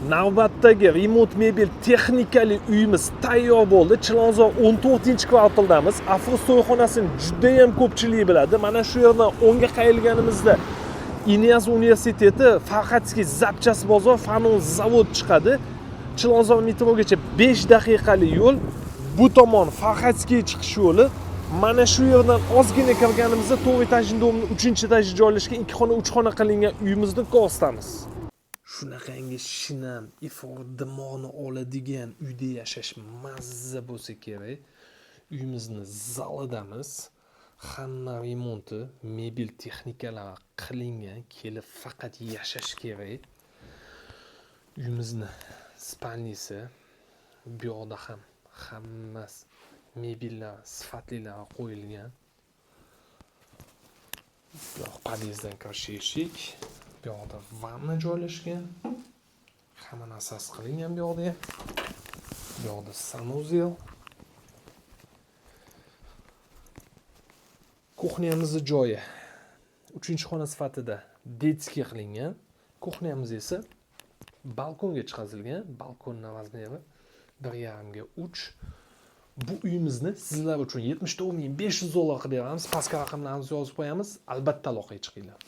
Navbatdagi remont mebel texnikali uyimiz tayyor bo'ldi. Chilonzor 14-kvartaldamiz. Afg'uz to'yxonasini juda ham ko'pchilik biladi. Mana shu yerdan o'ngga qayilganimizda Inyas universiteti, Farxatskiy zapchast bozor, Fanon zavod chiqadi. Chilonzor metrogacha 5 daqiqalik yo'l. Bu tomon Farxatskiy chiqish yo'li. Mana shu yerdan ozgina kirganimizda 4 etajli domni 3-etajda joylashgan 2 xona 3 xona qilingan uyimizni ko'rsatamiz. Shunaqangi shinam, ifor dimoqni oladigan uyda yashash mazza bo'lsa kerak. Uyimizni zalidamiz. Hamma remonti, mebel texnikalar qilingan, kelib faqat yashash kerak. Uyimizni spalnisi, bu yoqda ham hammasi mebellar sifatlilar qo'yilgan. Bu yoq podyezddan kirish eshik. Bu yoqda vanna joylashgan. Hamma narsasi qilingan bu yoqda ham. Bu yoqda sanuzel. Kuxnyamizning joyi 3-xona sifatida detskiy qilingan. Kuxnyamiz esa balkonga chiqazilgan. Balkonning razmeri 1,5 ga 3. Bu uyimizni sizlar uchun $74,500 qilib beramiz. Pastga raqamlarimizni yozib qo'yamiz. Albatta aloqaga chiqinglar.